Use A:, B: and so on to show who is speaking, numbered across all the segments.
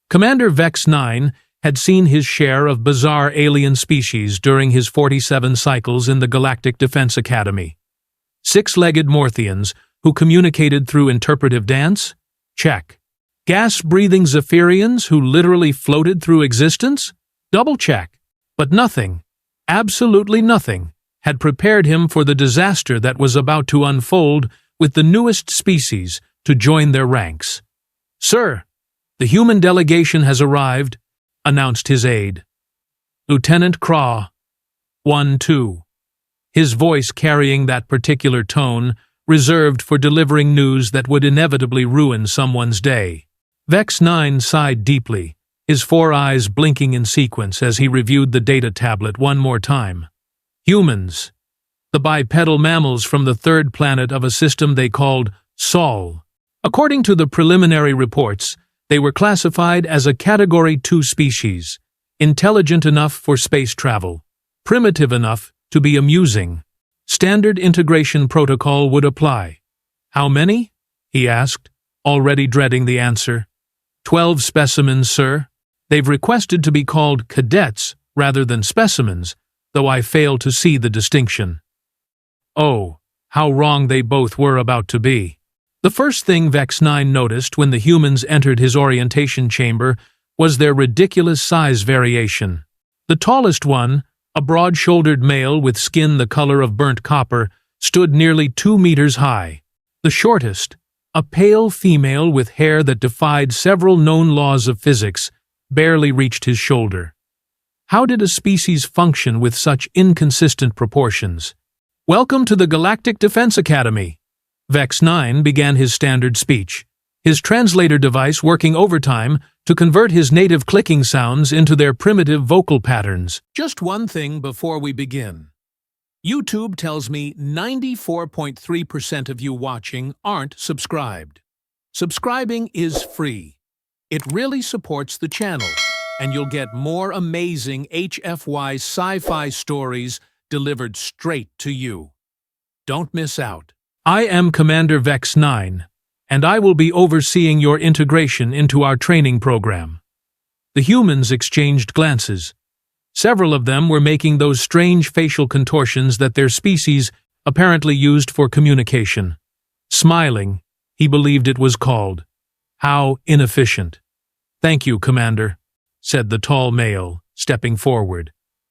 A: Commander Vex 9 had seen his share of bizarre alien species during his 47 cycles in the Galactic Defense Academy. Six-legged Morthians who communicated through interpretive dance? Check. Gas-breathing Zephyrians who literally floated through existence? Double check. But nothing, absolutely nothing, had prepared him for the disaster that was about to unfold with the newest species to join their ranks. "Sir, the human delegation has arrived," announced his aide. Lieutenant Craw, 1-2. His voice carrying that particular tone, reserved for delivering news that would inevitably ruin someone's day. Vex 9 sighed deeply, his four eyes blinking in sequence as he reviewed the data tablet one more time. Humans, the bipedal mammals from the third planet of a system they called Sol. According to the preliminary reports, they were classified as a Category 2 species, intelligent enough for space travel, primitive enough to be amusing. Standard integration protocol would apply. "How many?" he asked, already dreading the answer. 12 specimens, sir. They've requested to be called cadets rather than specimens, though I fail to see the distinction." Oh, how wrong they both were about to be. The first thing Vex 9 noticed when the humans entered his orientation chamber was their ridiculous size variation. The tallest one, a broad-shouldered male with skin the color of burnt copper, stood nearly 2 meters high. The shortest, a pale female with hair that defied several known laws of physics, barely reached his shoulder. How did a species function with such inconsistent proportions? "Welcome to the Galactic Defense Academy." Vex 9 began his standard speech, his translator device working overtime to convert his native clicking sounds into their primitive vocal patterns. "Just one thing before we begin. YouTube tells me 94.3% of you watching aren't subscribed. Subscribing is free. It really supports the channel, and you'll get more amazing HFY sci-fi stories delivered straight to you. Don't miss out. I am Commander Vex 9, and I will be overseeing your integration into our training program." The humans exchanged glances. Several of them were making those strange facial contortions that their species apparently used for communication. Smiling, he believed it was called. How inefficient. "Thank you, Commander," said the tall male, stepping forward.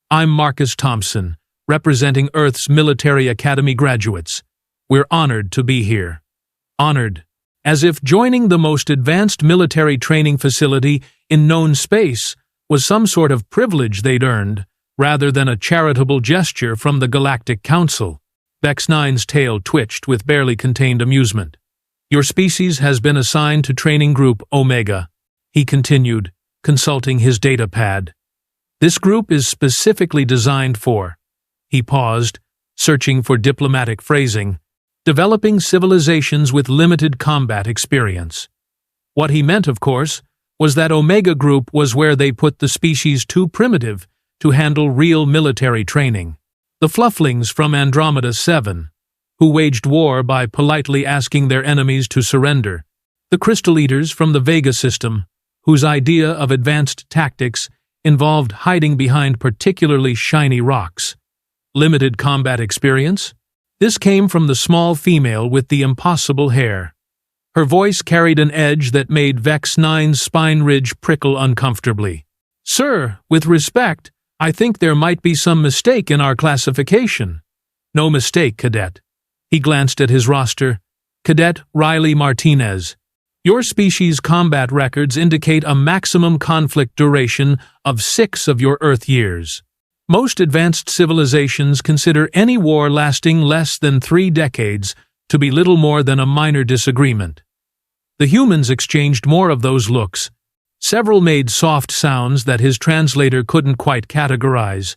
A: "I'm Marcus Thompson, representing Earth's Military Academy graduates. We're honored to be here." Honored, as if joining the most advanced military training facility in known space was some sort of privilege they'd earned, rather than a charitable gesture from the Galactic Council. Vex 9's tail twitched with barely contained amusement. "Your species has been assigned to Training Group Omega," he continued, consulting his data pad. "This group is specifically designed for—" He paused, searching for diplomatic phrasing, "developing civilizations with limited combat experience." What he meant, of course, was that Omega Group was where they put the species too primitive to handle real military training. The Flufflings from Andromeda 7, who waged war by politely asking their enemies to surrender. The Crystal Eaters from the Vega system, whose idea of advanced tactics involved hiding behind particularly shiny rocks. Limited combat experience? This came from the small female with the impossible hair. Her voice carried an edge that made Vex 9's spine ridge prickle uncomfortably. "Sir, with respect, I think there might be some mistake in our classification." "No mistake, Cadet." He glanced at his roster. "Cadet Riley Martinez. Your species' combat records indicate a maximum conflict duration of 6 of your Earth years. Most advanced civilizations consider any war lasting less than 3 decades to be little more than a minor disagreement." The humans exchanged more of those looks. Several made soft sounds that his translator couldn't quite categorize.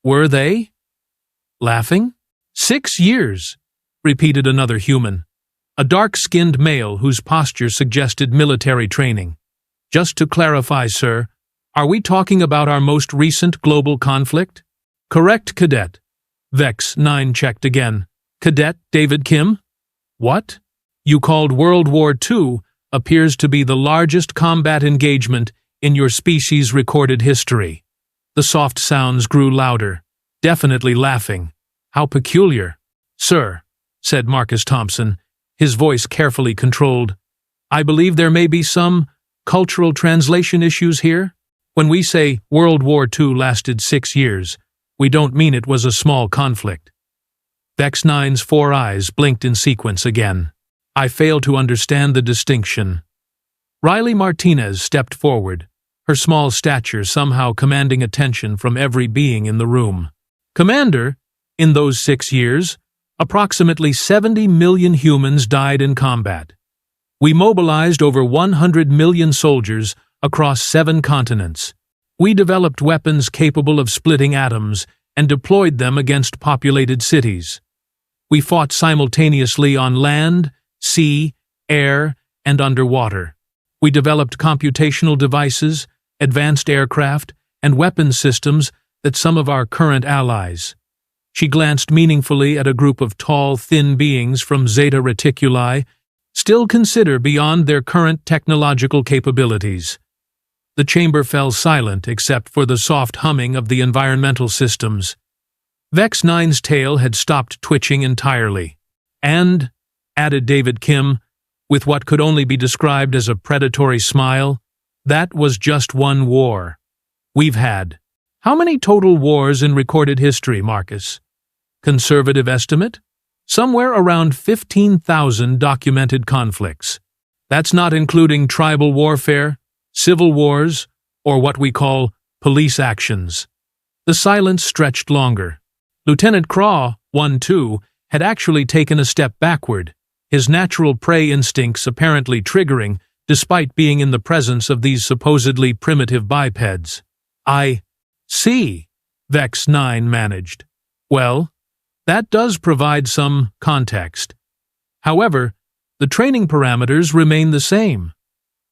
A: Were they laughing? 6 years, repeated another human, a dark-skinned male whose posture suggested military training. "Just to clarify, sir, are we talking about our most recent global conflict?" "Correct, Cadet." Vex 9 checked again. "Cadet David Kim?" "What? You called World War II appears to be the largest combat engagement in your species' recorded history. The soft sounds grew louder, definitely laughing. How peculiar. Sir, said Marcus Thompson, his voice carefully controlled, I believe there may be some cultural translation issues here. When we say World War II lasted 6 years, we don't mean it was a small conflict. Vex 9's 4 eyes blinked in sequence again. I fail to understand the distinction. Riley Martinez stepped forward, her small stature somehow commanding attention from every being in the room. Commander, in those 6 years, approximately 70 million humans died in combat. We mobilized over 100 million soldiers across 7 continents. We developed weapons capable of splitting atoms and deployed them against populated cities. We fought simultaneously on land, sea, air, and underwater. We developed computational devices, advanced aircraft, and weapons systems that some of our current allies. She glanced meaningfully at a group of tall, thin beings from Zeta Reticuli, still consider beyond their current technological capabilities. The chamber fell silent except for the soft humming of the environmental systems. Vex 9's tail had stopped twitching entirely. And, added David Kim, with what could only be described as a predatory smile, that was just one war. We've had. How many total wars in recorded history, Marcus? Conservative estimate? Somewhere around 15,000 documented conflicts. That's not including tribal warfare, civil wars, or what we call police actions. The silence stretched longer. Lieutenant Craw, 1-2, had actually taken a step backward, his natural prey instincts apparently triggering despite being in the presence of these supposedly primitive bipeds. I see, Vex 9 managed. Well, that does provide some context. However, the training parameters remain the same.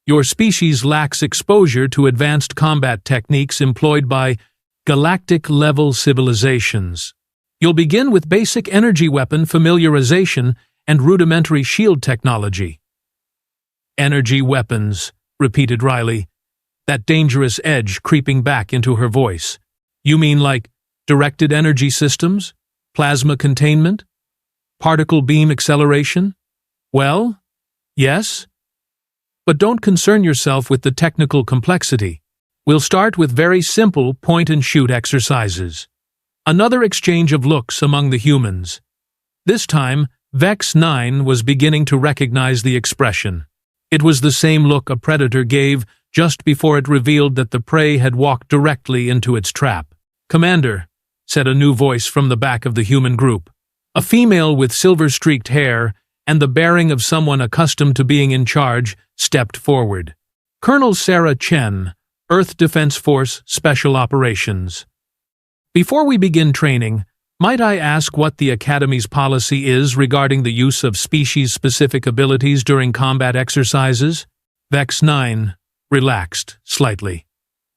A: Your species lacks exposure to advanced combat techniques employed by galactic-level civilizations. You'll begin with basic energy weapon familiarization and rudimentary shield technology. Energy weapons, repeated Riley, that dangerous edge creeping back into her voice. You mean like directed energy systems? Plasma containment? Particle beam acceleration? Well, yes. But don't concern yourself with the technical complexity. We'll start with very simple point-and-shoot exercises. Another exchange of looks among the humans. This time, Vex 9 was beginning to recognize the expression. It was the same look a predator gave just before it revealed that the prey had walked directly into its trap. Commander, said a new voice from the back of the human group. A female with silver-streaked hair and the bearing of someone accustomed to being in charge stepped forward. Colonel Sarah Chen, Earth Defense Force Special Operations. Before we begin training, might I ask what the Academy's policy is regarding the use of species-specific abilities during combat exercises? Vex 9 relaxed slightly.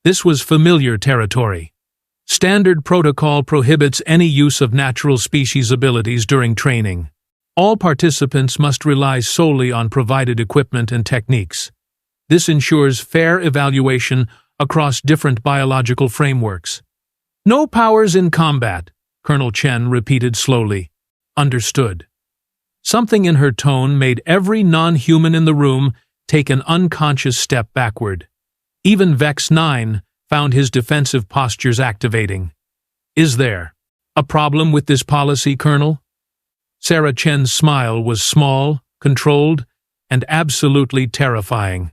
A: This was familiar territory. Standard protocol prohibits any use of natural species abilities during training. All participants must rely solely on provided equipment and techniques. This ensures fair evaluation across different biological frameworks. No powers in combat, Colonel Chen repeated slowly. Understood. Something in her tone made every non-human in the room take an unconscious step backward. Even Vex 9 found his defensive postures activating. Is there a problem with this policy, Colonel? Sarah Chen's smile was small, controlled, and absolutely terrifying.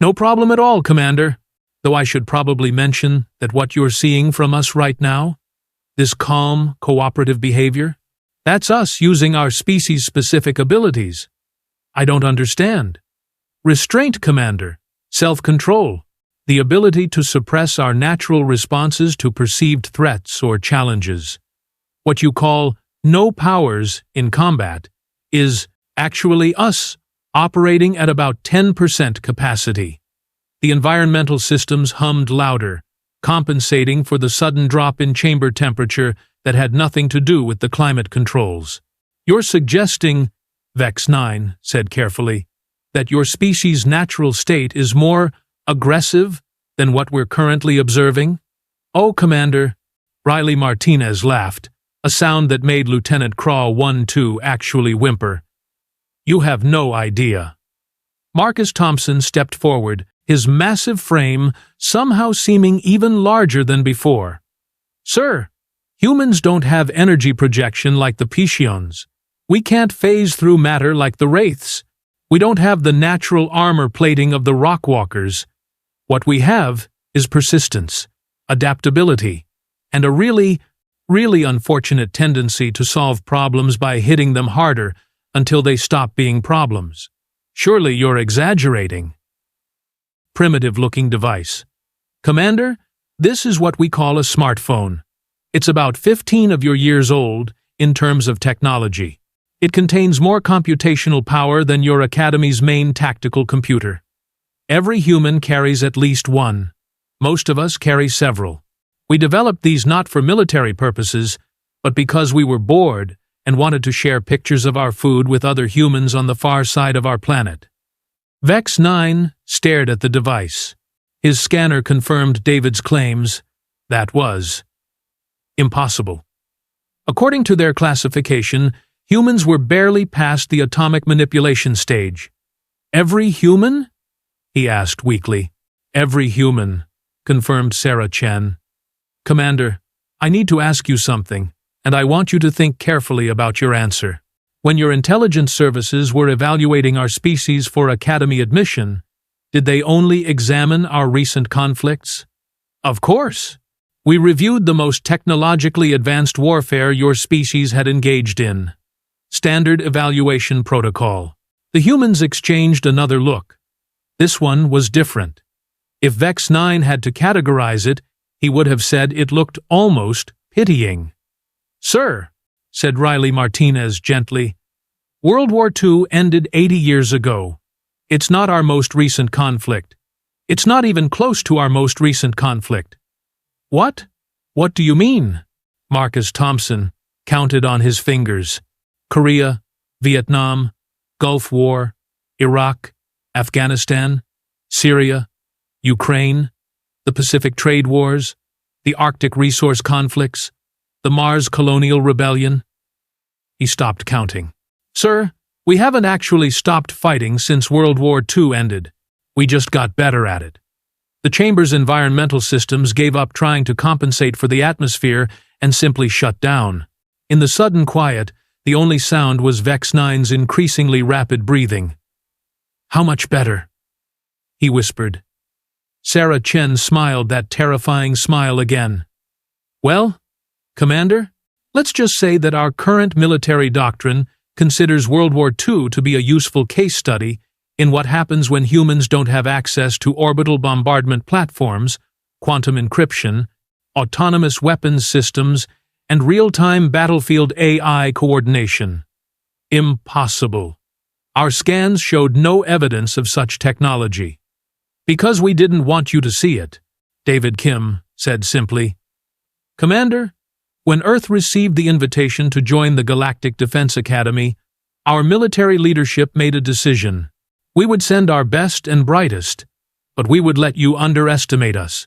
A: No problem at all, Commander. Though I should probably mention that what you're seeing from us right now, this calm, cooperative behavior, that's us using our species-specific abilities. I don't understand. Restraint, Commander. Self-control. The ability to suppress our natural responses to perceived threats or challenges. What you call no powers in combat is actually us operating at about 10% capacity. The environmental systems hummed louder, compensating for the sudden drop in chamber temperature that had nothing to do with the climate controls. You're suggesting, Vex 9 said carefully, that your species' natural state is more aggressive than what we're currently observing? Oh, Commander, Riley Martinez laughed, a sound that made Lieutenant Craw 1-2 actually whimper. You have no idea. Marcus Thompson stepped forward, his massive frame somehow seeming even larger than before. Sir, humans don't have energy projection like the Piscions. We can't phase through matter like the Wraiths. We don't have the natural armor plating of the Rockwalkers. What we have is persistence, adaptability, and a really unfortunate tendency to solve problems by hitting them harder until they stop being problems. Surely you're exaggerating. Primitive-looking device. Commander, this is what we call a smartphone. It's about 15 of your years old in terms of technology. It contains more computational power than your Academy's main tactical computer. Every human carries at least one. Most of us carry several. We developed these not for military purposes, but because we were bored and wanted to share pictures of our food with other humans on the far side of our planet. Vex 9 stared at the device. His scanner confirmed David's claims. That was impossible. According to their classification, humans were barely past the atomic manipulation stage. Every human? He asked weakly. Every human, confirmed Sarah Chen. Commander, I need to ask you something, and I want you to think carefully about your answer. When your intelligence services were evaluating our species for Academy admission, did they only examine our recent conflicts? Of course. We reviewed the most technologically advanced warfare your species had engaged in. Standard evaluation protocol. The humans exchanged another look. This one was different. If Vex 9 had to categorize it, he would have said it looked almost pitying. Sir, said Riley Martinez gently, World War II ended 80 years ago. It's not our most recent conflict. It's not even close to our most recent conflict. What? What do you mean? Marcus Thompson counted on his fingers. Korea, Vietnam, Gulf War, Iraq, Afghanistan, Syria, Ukraine, the Pacific Trade Wars, the Arctic resource conflicts, the Mars Colonial Rebellion. He stopped counting. Sir, we haven't actually stopped fighting since World War II ended. We just got better at it. The Chamber's environmental systems gave up trying to compensate for the atmosphere and simply shut down. In the sudden quiet, the only sound was Vex 9's increasingly rapid breathing. How much better? He whispered. Sarah Chen smiled that terrifying smile again. Well, Commander, let's just say that our current military doctrine considers World War II to be a useful case study in what happens when humans don't have access to orbital bombardment platforms, quantum encryption, autonomous weapons systems, and real-time battlefield AI coordination. Impossible. Our scans showed no evidence of such technology. Because we didn't want you to see it, David Kim said simply. Commander, when Earth received the invitation to join the Galactic Defense Academy, our military leadership made a decision. We would send our best and brightest, but we would let you underestimate us.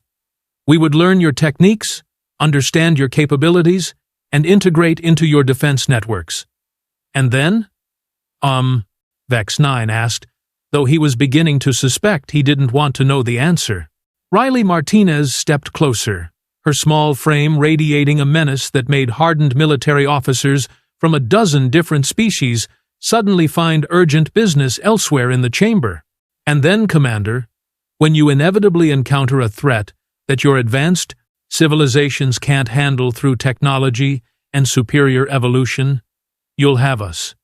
A: We would learn your techniques, understand your capabilities, and integrate into your defense networks. And then? Vex 9 asked, though he was beginning to suspect he didn't want to know the answer. Riley Martinez stepped closer, her small frame radiating a menace that made hardened military officers from a dozen different species suddenly find urgent business elsewhere in the chamber. And then, Commander, when you inevitably encounter a threat that your advanced civilizations can't handle through technology and superior evolution, you'll have us.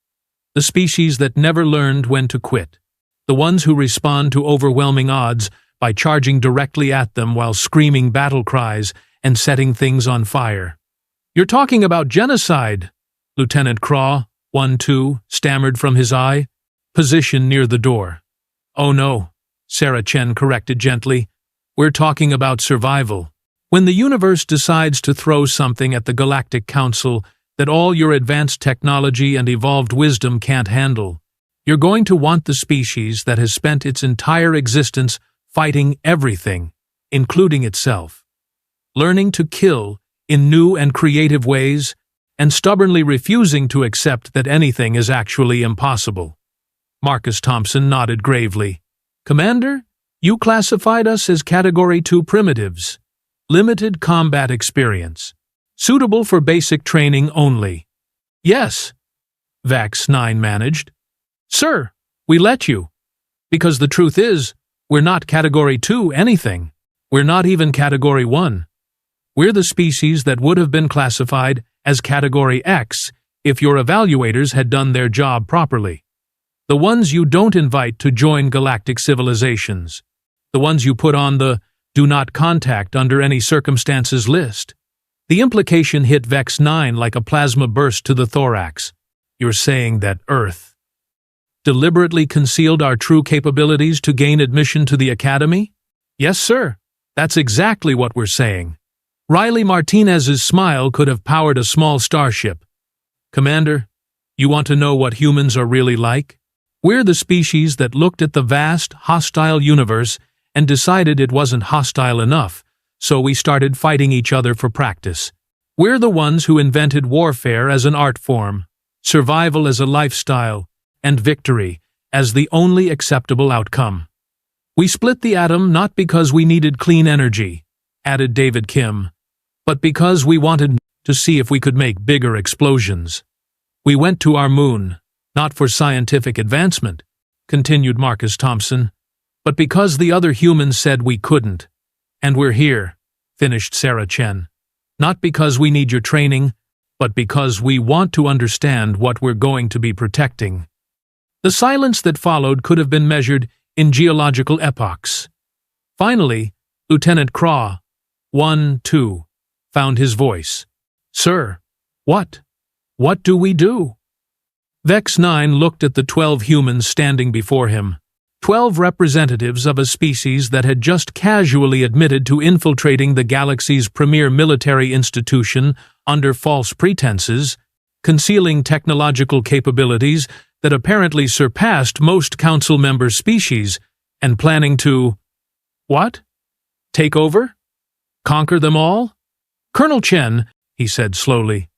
A: The species that never learned when to quit. The ones who respond to overwhelming odds by charging directly at them while screaming battle cries and setting things on fire. You're talking about genocide, Lieutenant Craw, 1-2, stammered from his eye. Position near the door. Oh no, Sarah Chen corrected gently. We're talking about survival. When the universe decides to throw something at the Galactic Council that all your advanced technology and evolved wisdom can't handle, you're going to want the species that has spent its entire existence fighting everything, including itself. Learning to kill in new and creative ways, and stubbornly refusing to accept that anything is actually impossible. Marcus Thompson nodded gravely. Commander, you classified us as Category 2 primitives. Limited combat experience. Suitable for basic training only. Yes, Vex 9 managed. Sir, we let you. Because the truth is, we're not Category 2 anything. We're not even Category 1. We're the species that would have been classified as Category X if your evaluators had done their job properly. The ones you don't invite to join galactic civilizations. The ones you put on the do not contact under any circumstances list. The implication hit Vex 9 like a plasma burst to the thorax. You're saying that Earth deliberately concealed our true capabilities to gain admission to the Academy? Yes, sir. That's exactly what we're saying. Riley Martinez's smile could have powered a small starship. Commander, you want to know what humans are really like? We're the species that looked at the vast, hostile universe and decided it wasn't hostile enough, so we started fighting each other for practice. We're the ones who invented warfare as an art form, survival as a lifestyle, and victory as the only acceptable outcome. We split the atom not because we needed clean energy, added David Kim, but because we wanted to see if we could make bigger explosions. We went to our moon, not for scientific advancement, continued Marcus Thompson, but because the other humans said we couldn't. And we're here, finished Sarah Chen. Not because we need your training, but because we want to understand what we're going to be protecting. The silence that followed could have been measured in geological epochs. Finally, Lieutenant Craw, 1-2, found his voice. Sir, what? What do we do? Vex 9 looked at the 12 humans standing before him. 12 representatives of a species that had just casually admitted to infiltrating the galaxy's premier military institution under false pretenses, concealing technological capabilities that apparently surpassed most council member species, and planning to… what? Take over? Conquer them all? Colonel Chen, he said slowly,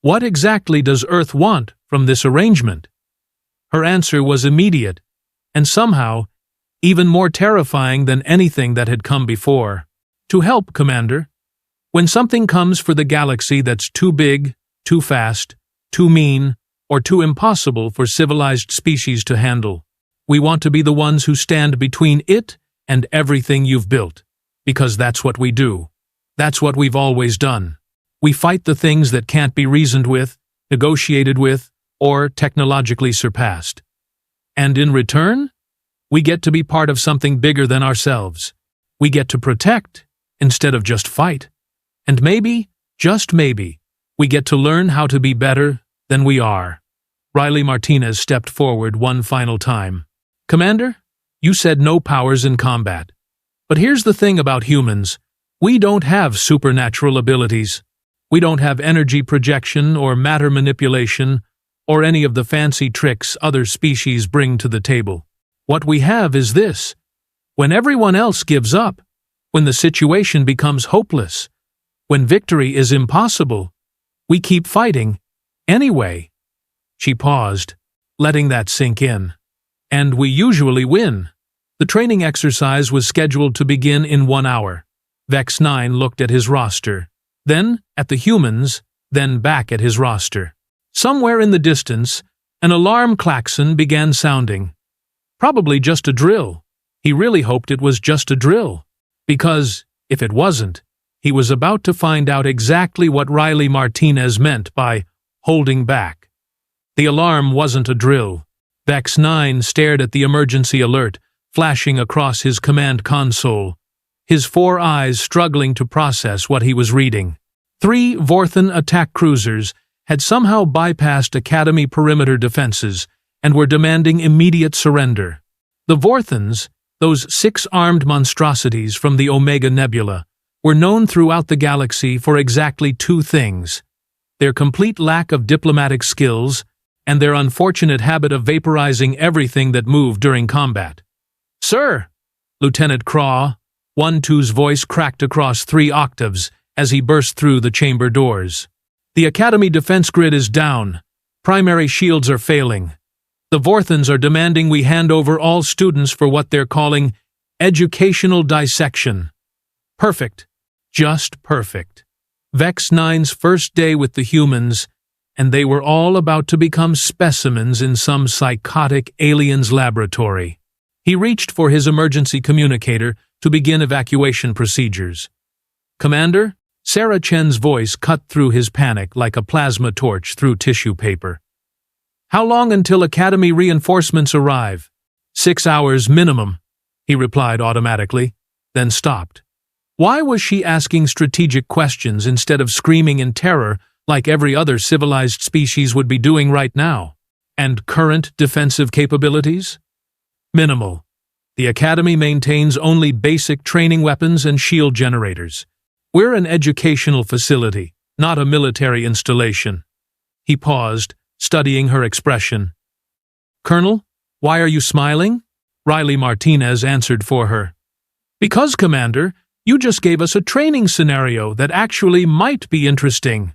A: what exactly does Earth want from this arrangement? Her answer was immediate, and somehow even more terrifying than anything that had come before. To help, Commander. When something comes for the galaxy that's too big, too fast, too mean, or too impossible for civilized species to handle, we want to be the ones who stand between it and everything you've built, because that's what we do. That's what we've always done. We fight the things that can't be reasoned with, negotiated with, or technologically surpassed. And in return, we get to be part of something bigger than ourselves. We get to protect instead of just fight. And maybe, just maybe, we get to learn how to be better than we are. Riley Martinez stepped forward one final time. Commander, you said no powers in combat. But here's the thing about humans. We don't have supernatural abilities. We don't have energy projection or matter manipulation or any of the fancy tricks other species bring to the table. What we have is this. When everyone else gives up, when the situation becomes hopeless, when victory is impossible, we keep fighting anyway. She paused, letting that sink in. And we usually win. The training exercise was scheduled to begin in 1 hour. Vex 9 looked at his roster, then at the humans, then back at his roster. Somewhere in the distance, an alarm klaxon began sounding. Probably just a drill. He really hoped it was just a drill. Because, if it wasn't, he was about to find out exactly what Riley Martinez meant by holding back. The alarm wasn't a drill. Vex 9 stared at the emergency alert, flashing across his command console, his 4 eyes struggling to process what he was reading. 3 Vorthan attack cruisers had somehow bypassed Academy perimeter defenses and were demanding immediate surrender. The Vorthans, those 6 armed monstrosities from the Omega Nebula, were known throughout the galaxy for exactly 2 things: their complete lack of diplomatic skills and their unfortunate habit of vaporizing everything that moved during combat. Sir, Lieutenant Craw, 1-2's voice cracked across 3 octaves as he burst through the chamber doors. The Academy defense grid is down. Primary shields are failing. The Vorthans are demanding we hand over all students for what they're calling educational dissection. Perfect. Just perfect. Vex 9's first day with the humans, and they were all about to become specimens in some psychotic alien's laboratory. He reached for his emergency communicator to begin evacuation procedures. "Commander?" Sarah Chen's voice cut through his panic like a plasma torch through tissue paper. "How long until Academy reinforcements arrive?" 6 hours minimum, he replied automatically, then stopped. Why was she asking strategic questions instead of screaming in terror like every other civilized species would be doing right now? And current defensive capabilities? Minimal. The Academy maintains only basic training weapons and shield generators. We're an educational facility, not a military installation. He paused, studying her expression. "Colonel, why are you smiling?" Riley Martinez answered for her. "Because, Commander, you just gave us a training scenario that actually might be interesting."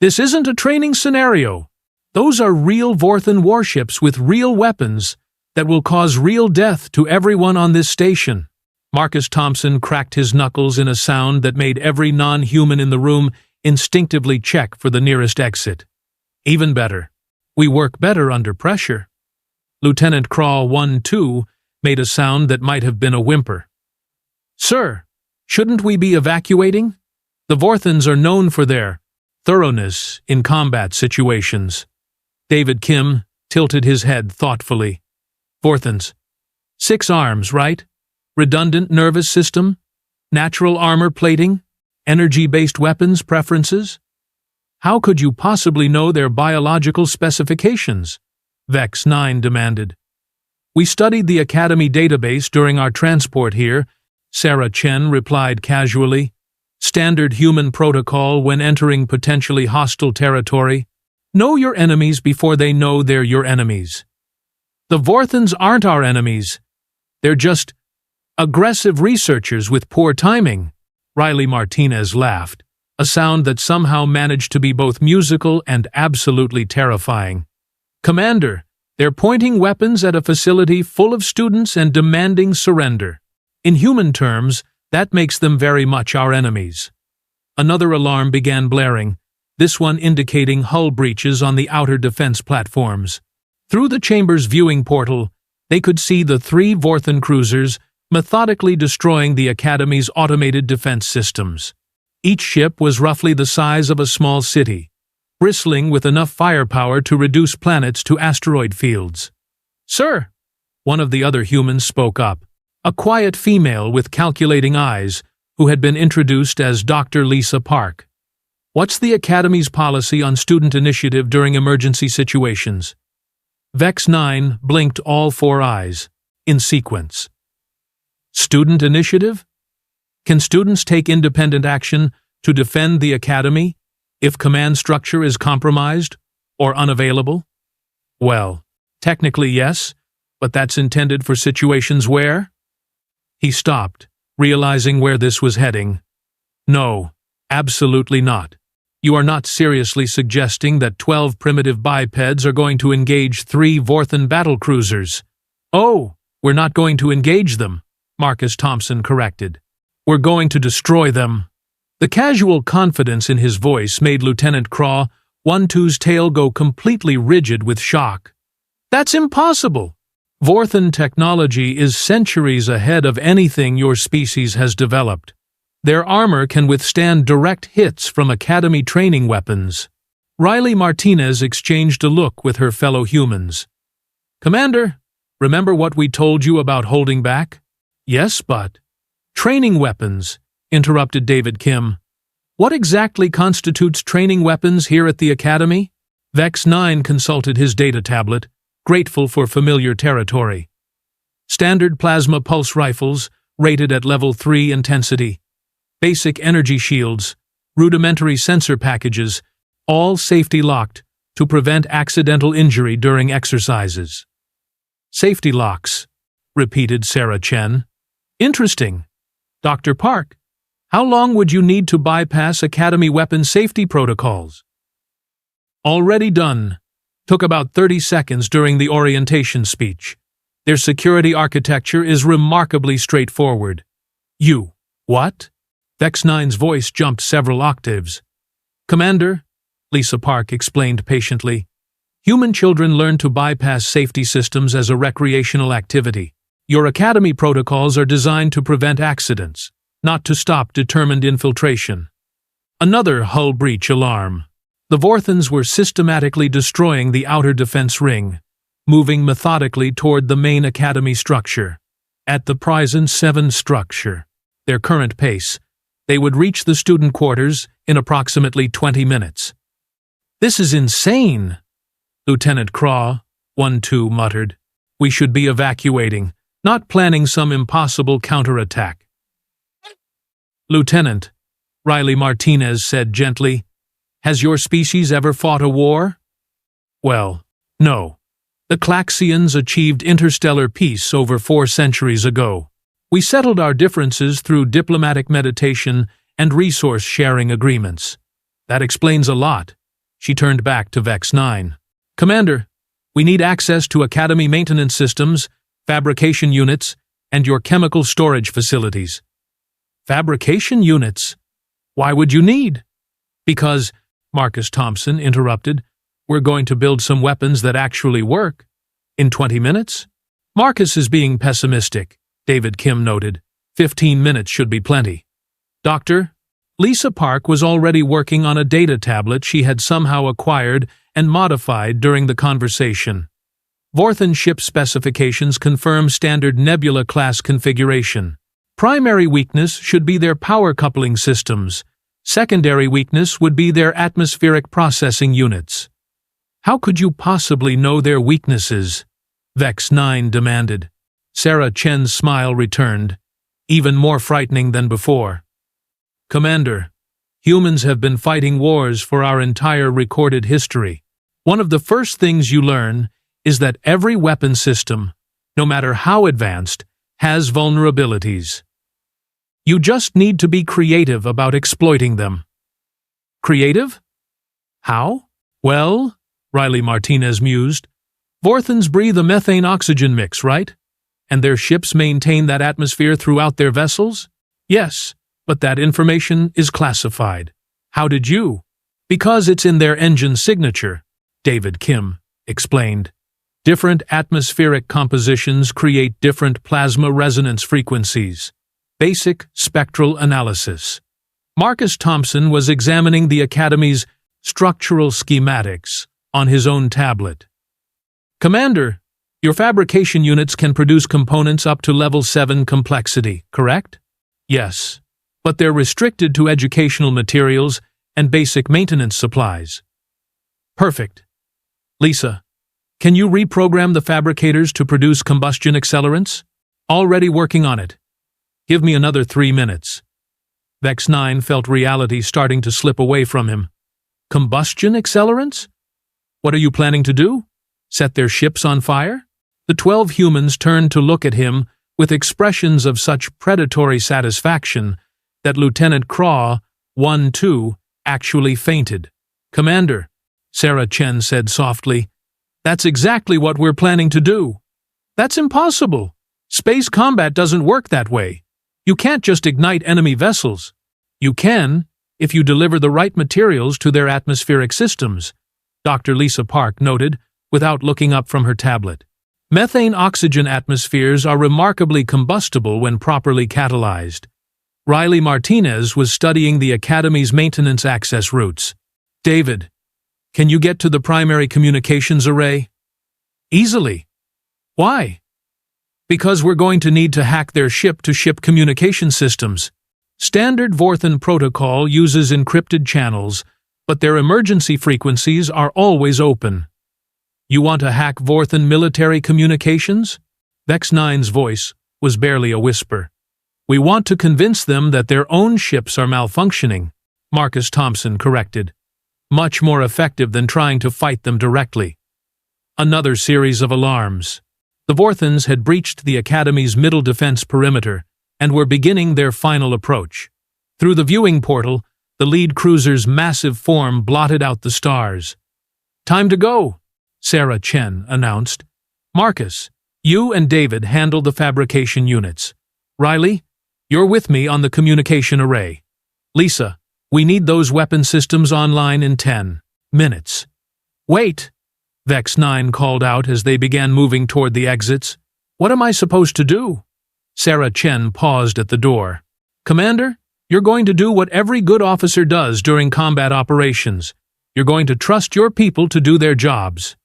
A: "This isn't a training scenario. Those are real Vorthan warships with real weapons that will cause real death to everyone on this station." Marcus Thompson cracked his knuckles in a sound that made every non-human in the room instinctively check for the nearest exit. Even better. We work better under pressure. Lieutenant Craw 1-2 made a sound that might have been a whimper. "Sir, shouldn't we be evacuating? The Vorthans are known for their thoroughness in combat situations." David Kim tilted his head thoughtfully. "Vorthans. 6 arms, right? Redundant nervous system? Natural armor plating? Energy-based weapons preferences? How could you possibly know their biological specifications?" Vex 9 demanded. "We studied the Academy database during our transport here," Sarah Chen replied casually. "Standard human protocol when entering potentially hostile territory. Know your enemies before they know they're your enemies." "The Vorthans aren't our enemies. They're just aggressive researchers with poor timing," Riley Martinez laughed, a sound that somehow managed to be both musical and absolutely terrifying. "Commander, they're pointing weapons at a facility full of students and demanding surrender. In human terms, that makes them very much our enemies." Another alarm began blaring, this one indicating hull breaches on the outer defense platforms. Through the chamber's viewing portal, they could see the 3 Vorthan cruisers methodically destroying the Academy's automated defense systems. Each ship was roughly the size of a small city, bristling with enough firepower to reduce planets to asteroid fields. "Sir," one of the other humans spoke up, a quiet female with calculating eyes who had been introduced as Dr. Lisa Park. "What's the Academy's policy on student initiative during emergency situations?" Vex 9 blinked all 4 eyes, in sequence. "Student initiative? Can students take independent action to defend the Academy if command structure is compromised or unavailable?" "Well, technically yes, but that's intended for situations where—" He stopped, realizing where this was heading. "No, absolutely not. You are not seriously suggesting that 12 primitive bipeds are going to engage 3 Vorthan battlecruisers?" "Oh, we're not going to engage them," Marcus Thompson corrected. "We're going to destroy them." The casual confidence in his voice made Lieutenant Craw 1-2's tail go completely rigid with shock. "That's impossible! Vorthan technology is centuries ahead of anything your species has developed. Their armor can withstand direct hits from Academy training weapons." Riley Martinez exchanged a look with her fellow humans. "Commander, remember what we told you about holding back?" "Yes, but—" "Training weapons," interrupted David Kim. "What exactly constitutes training weapons here at the Academy?" Vex 9 consulted his data tablet, grateful for familiar territory. "Standard plasma pulse rifles, rated at level 3 intensity. Basic energy shields, rudimentary sensor packages, all safety-locked to prevent accidental injury during exercises." "Safety locks," repeated Sarah Chen. Interesting. Dr. Park, how long would you need to bypass Academy weapons safety protocols? Already done. Took about 30 seconds during the orientation speech. Their security architecture is remarkably straightforward. You. What? Vex-9's voice jumped several octaves. Commander, Lisa Park explained patiently, human children learn to bypass safety systems as a recreational activity. Your Academy protocols are designed to prevent accidents, not to stop determined infiltration. Another hull breach alarm. The Vorthans were systematically destroying the outer defense ring, moving methodically toward the main Academy structure. At the Prison 7 structure, their current pace, they would reach the student quarters in approximately 20 minutes. This is insane, Lieutenant Craw, 1-2 muttered. We should be evacuating, not planning some impossible counterattack. Lieutenant, Riley Martinez said gently, has your species ever fought a war? Well, no. The Klaxians achieved interstellar peace over 4 centuries ago. We settled our differences through diplomatic meditation and resource-sharing agreements. That explains a lot. She turned back to Vex-9. Commander, we need access to Academy maintenance systems, fabrication units, and your chemical storage facilities. Fabrication units? Why would you need? Because, Marcus Thompson interrupted, we're going to build some weapons that actually work. In 20 minutes? Marcus is being pessimistic, David Kim noted. 15 minutes should be plenty. Doctor, Lisa Park was already working on a data tablet she had somehow acquired and modified during the conversation. Vorthan ship specifications confirm standard Nebula-class configuration. Primary weakness should be their power coupling systems. Secondary weakness would be their atmospheric processing units. How could you possibly know their weaknesses? Vex-9 demanded. Sarah Chen's smile returned, even more frightening than before. Commander, humans have been fighting wars for our entire recorded history. One of the first things you learn is that every weapon system, no matter how advanced, has vulnerabilities. You just need to be creative about exploiting them. Creative? How? Well, Riley Martinez mused, Vorthans breathe a methane-oxygen mix, right? And their ships maintain that atmosphere throughout their vessels? Yes, but that information is classified. How did you? Because it's in their engine signature, David Kim explained. Different atmospheric compositions create different plasma resonance frequencies. Basic spectral analysis. Marcus Thompson was examining the Academy's structural schematics on his own tablet. Commander, your fabrication units can produce components up to level 7 complexity, correct? Yes, but they're restricted to educational materials and basic maintenance supplies. Perfect. Lisa, can you reprogram the fabricators to produce combustion accelerants? Already working on it. Give me another 3 minutes. Vex-9 felt reality starting to slip away from him. Combustion accelerants? What are you planning to do? Set their ships on fire? The 12 humans turned to look at him with expressions of such predatory satisfaction that Lieutenant Craw, 1-2, actually fainted. Commander, Sarah Chen said softly, that's exactly what we're planning to do. That's impossible. Space combat doesn't work that way. You can't just ignite enemy vessels. You can, if you deliver the right materials to their atmospheric systems, Dr. Lisa Park noted, without looking up from her tablet. Methane-oxygen atmospheres are remarkably combustible when properly catalyzed. Riley Martinez was studying the Academy's maintenance access routes. David, can you get to the primary communications array? Easily. Why? Because we're going to need to hack their ship-to-ship communication systems. Standard Vorthan protocol uses encrypted channels, but their emergency frequencies are always open. You want to hack Vorthan military communications? Vex-9's voice was barely a whisper. We want to convince them that their own ships are malfunctioning, Marcus Thompson corrected. Much more effective than trying to fight them directly. Another series of alarms. The Vorthans had breached the Academy's middle defense perimeter, and were beginning their final approach. Through the viewing portal, the lead cruiser's massive form blotted out the stars. "Time to go," Sarah Chen announced. "Marcus, you and David handle the fabrication units. Riley, you're with me on the communication array. Lisa, we need those weapon systems online in 10 minutes. Wait, Vex 9 called out as they began moving toward the exits. What am I supposed to do? Sarah Chen paused at the door. Commander, you're going to do what every good officer does during combat operations. You're going to trust your people to do their jobs.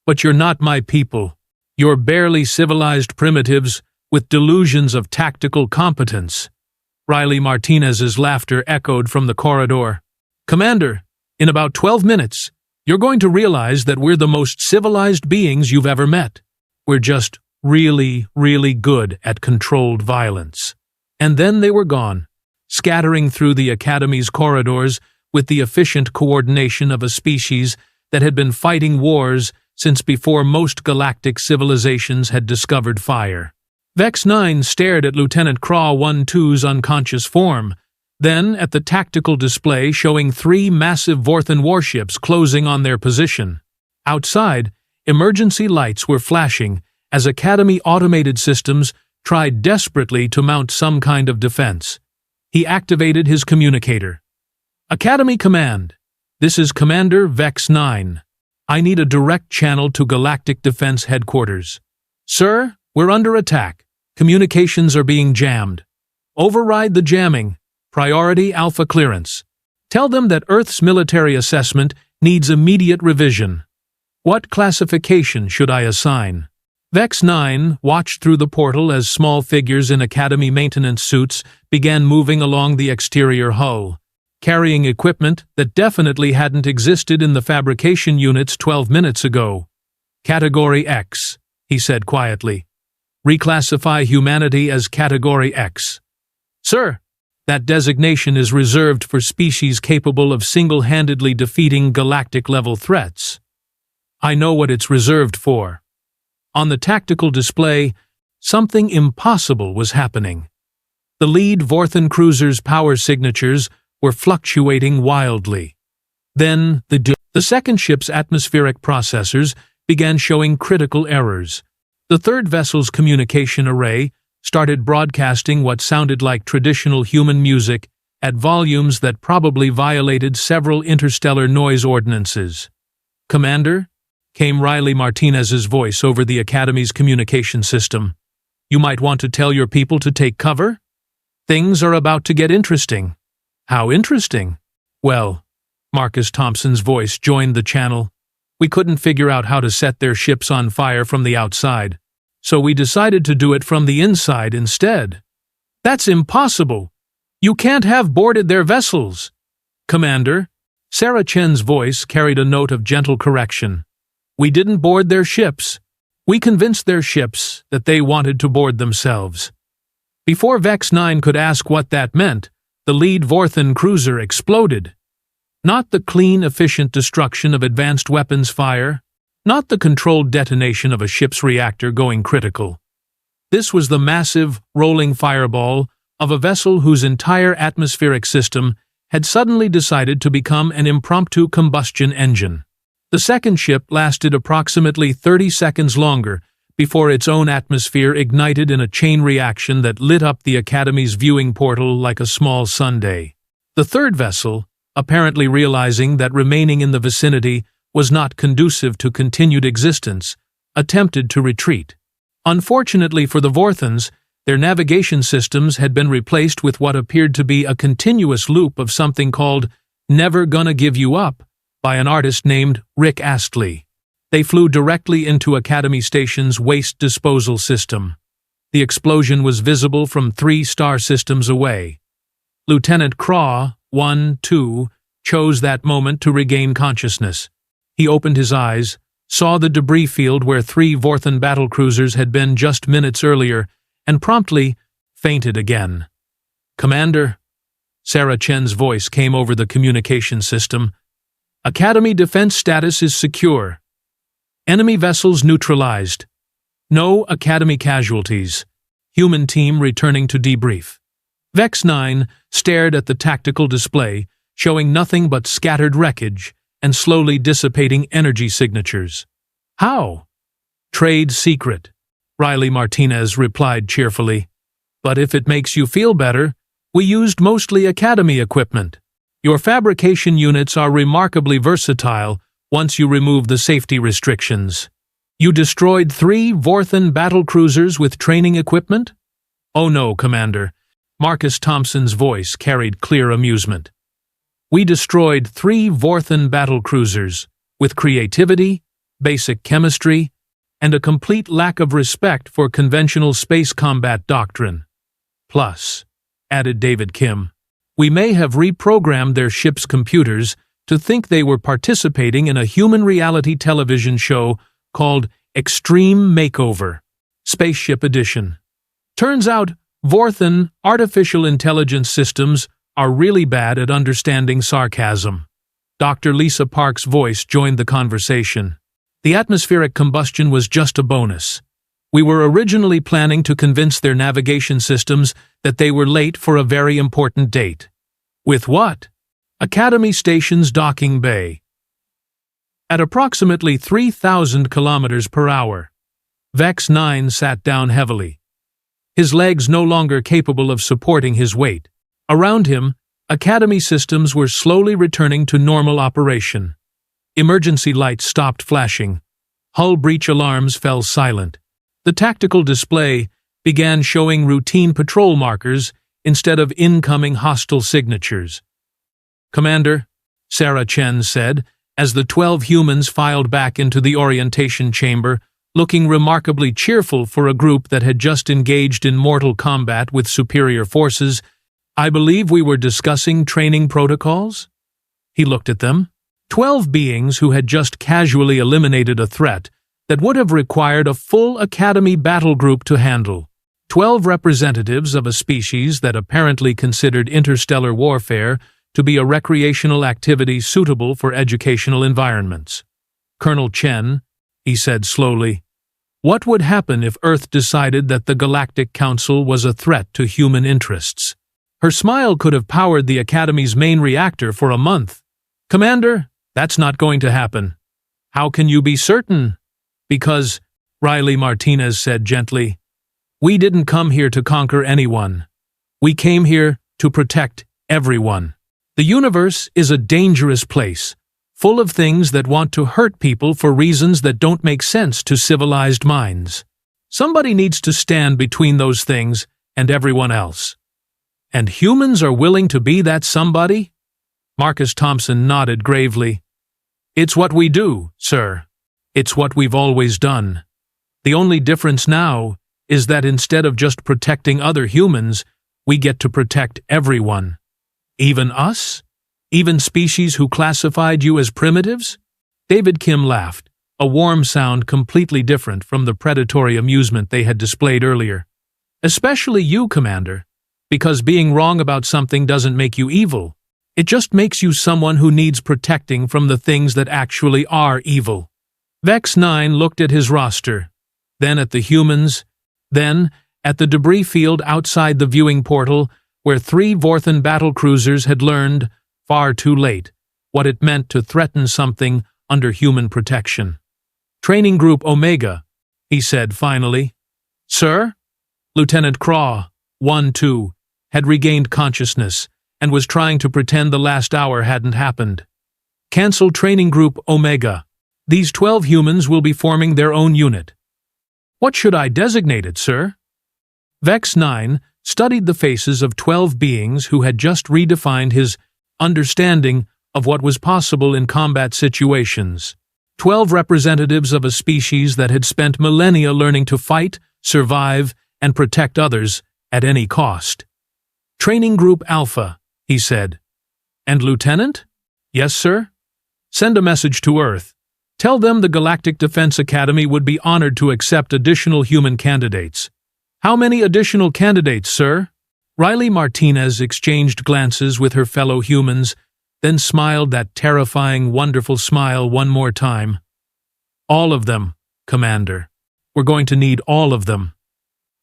A: But you're not my people. You're barely civilized primitives with delusions of tactical competence. Riley Martinez's laughter echoed from the corridor. Commander, in about 12 minutes, you're going to realize that we're the most civilized beings you've ever met. We're just really, really good at controlled violence. And then they were gone, scattering through the Academy's corridors with the efficient coordination of a species that had been fighting wars since before most galactic civilizations had discovered fire. Vex 9 stared at Lieutenant Craw 1-2's unconscious form, then at the tactical display showing 3 massive Vorthan warships closing on their position. Outside, emergency lights were flashing as Academy automated systems tried desperately to mount some kind of defense. He activated his communicator. Academy Command, this is Commander Vex 9. I need a direct channel to Galactic Defense Headquarters. Sir, we're under attack. Communications are being jammed. Override the jamming. Priority Alpha clearance. Tell them that Earth's military assessment needs immediate revision. What classification should I assign? Vex 9 watched through the portal as small figures in Academy maintenance suits began moving along the exterior hull, carrying equipment that definitely hadn't existed in the fabrication units 12 minutes ago. Category X, he said quietly. Reclassify humanity as Category X. Sir, that designation is reserved for species capable of single-handedly defeating galactic-level threats. I know what it's reserved for. On the tactical display, something impossible was happening. The lead Vorthan cruiser's power signatures were fluctuating wildly. Then, the second ship's atmospheric processors began showing critical errors. The third vessel's communication array started broadcasting what sounded like traditional human music at volumes that probably violated several interstellar noise ordinances. Commander, came Riley Martinez's voice over the Academy's communication system. You might want to tell your people to take cover? Things are about to get interesting. How interesting? Well, Marcus Thompson's voice joined the channel. We couldn't figure out how to set their ships on fire from the outside, so we decided to do it from the inside instead. That's impossible. You can't have boarded their vessels. Commander, Sarah Chen's voice carried a note of gentle correction. We didn't board their ships. We convinced their ships that they wanted to board themselves. Before Vex 9 could ask what that meant, the lead Vorthan cruiser exploded. Not the clean, efficient destruction of advanced weapons fire, not the controlled detonation of a ship's reactor going critical. This was the massive, rolling fireball of a vessel whose entire atmospheric system had suddenly decided to become an impromptu combustion engine. The second ship lasted approximately 30 seconds longer before its own atmosphere ignited in a chain reaction that lit up the Academy's viewing portal like a small sundae. The third vessel, apparently realizing that remaining in the vicinity was not conducive to continued existence, attempted to retreat. Unfortunately for the Vorthans, their navigation systems had been replaced with what appeared to be a continuous loop of something called Never Gonna Give You Up by an artist named Rick Astley. They flew directly into Academy Station's waste disposal system. The explosion was visible from 3 star systems away. Lieutenant Craw 1-2 chose that moment to regain consciousness. He opened his eyes, saw the debris field where 3 Vorthan battlecruisers had been just minutes earlier, and promptly fainted again. Commander, Sarah Chen's voice came over the communication system. Academy defense status is secure. Enemy vessels neutralized. No Academy casualties. human team returning to debrief. Vex 9 stared at the tactical display, showing nothing but scattered wreckage and slowly dissipating energy signatures. How? Trade secret, Riley Martinez replied cheerfully. But if it makes you feel better, we used mostly Academy equipment. Your fabrication units are remarkably versatile once you remove the safety restrictions. You destroyed 3 Vorthan battlecruisers with training equipment? Oh no, Commander. Marcus Thompson's voice carried clear amusement. We destroyed 3 Vorthan battlecruisers with creativity, basic chemistry, and a complete lack of respect for conventional space combat doctrine. Plus, added David Kim, we may have reprogrammed their ship's computers to think they were participating in a human reality television show called Extreme Makeover, Spaceship Edition. Turns out, Vorthan artificial intelligence systems are really bad at understanding sarcasm. Dr. Lisa Park's voice joined the conversation. The atmospheric combustion was just a bonus. We were originally planning to convince their navigation systems that they were late for a very important date. With what? Academy Station's docking bay. At approximately 3,000 kilometers per hour, Vex 9 sat down heavily. His legs no longer capable of supporting his weight. Around him, Academy systems were slowly returning to normal operation. Emergency lights stopped flashing. Hull breach alarms fell silent. The tactical display began showing routine patrol markers instead of incoming hostile signatures. Commander, Sarah Chen said, as the 12 humans filed back into the orientation chamber, looking remarkably cheerful for a group that had just engaged in mortal combat with superior forces. I believe we were discussing training protocols? He looked at them. 12 beings who had just casually eliminated a threat that would have required a full Academy battle group to handle. 12 representatives of a species that apparently considered interstellar warfare to be a recreational activity suitable for educational environments. Colonel Chen, he said slowly, what would happen if Earth decided that the Galactic Council was a threat to human interests? Her smile could have powered the Academy's main reactor for a month. Commander, that's not going to happen. How can you be certain? Because, Riley Martinez said gently, we didn't come here to conquer anyone. We came here to protect everyone. The universe is a dangerous place, full of things that want to hurt people for reasons that don't make sense to civilized minds. Somebody needs to stand between those things and everyone else. And humans are willing to be that somebody? Marcus Thompson nodded gravely. It's what we do, sir. It's what we've always done. The only difference now is that instead of just protecting other humans, we get to protect everyone. Even us? Even species who classified you as primitives? David Kim laughed, a warm sound completely different from the predatory amusement they had displayed earlier. Especially you, Commander, because being wrong about something doesn't make you evil. It just makes you someone who needs protecting from the things that actually are evil. Vex 9 looked at his roster, then at the humans, then at the debris field outside the viewing portal where 3 Vorthan battlecruisers had learned, far too late, what it meant to threaten something under human protection. Training Group Omega, he said finally. Sir? Lieutenant Craw, 1-2, had regained consciousness and was trying to pretend the last hour hadn't happened. Cancel Training Group Omega. These 12 humans will be forming their own unit. What should I designate it, sir? Vex 9 studied the faces of 12 beings who had just redefined his understanding of what was possible in combat situations. 12 representatives of a species that had spent millennia learning to fight, survive, and protect others at any cost. Training Group Alpha, he said. And Lieutenant? Yes, sir? Send a message to Earth. Tell them the Galactic Defense Academy would be honored to accept additional human candidates. How many additional candidates, sir? Riley Martinez exchanged glances with her fellow humans, then smiled that terrifying, wonderful smile one more time. All of them, Commander. We're going to need all of them.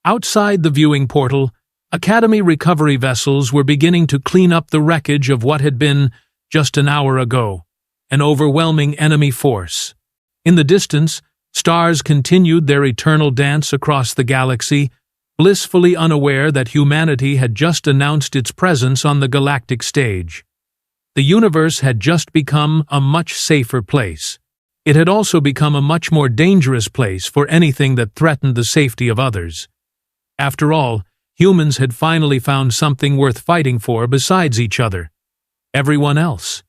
A: Outside the viewing portal, Academy recovery vessels were beginning to clean up the wreckage of what had been, just an hour ago, an overwhelming enemy force. In the distance, stars continued their eternal dance across the galaxy, blissfully unaware that humanity had just announced its presence on the galactic stage. The universe had just become a much safer place. It had also become a much more dangerous place for anything that threatened the safety of others. After all, humans had finally found something worth fighting for besides each other. Everyone else.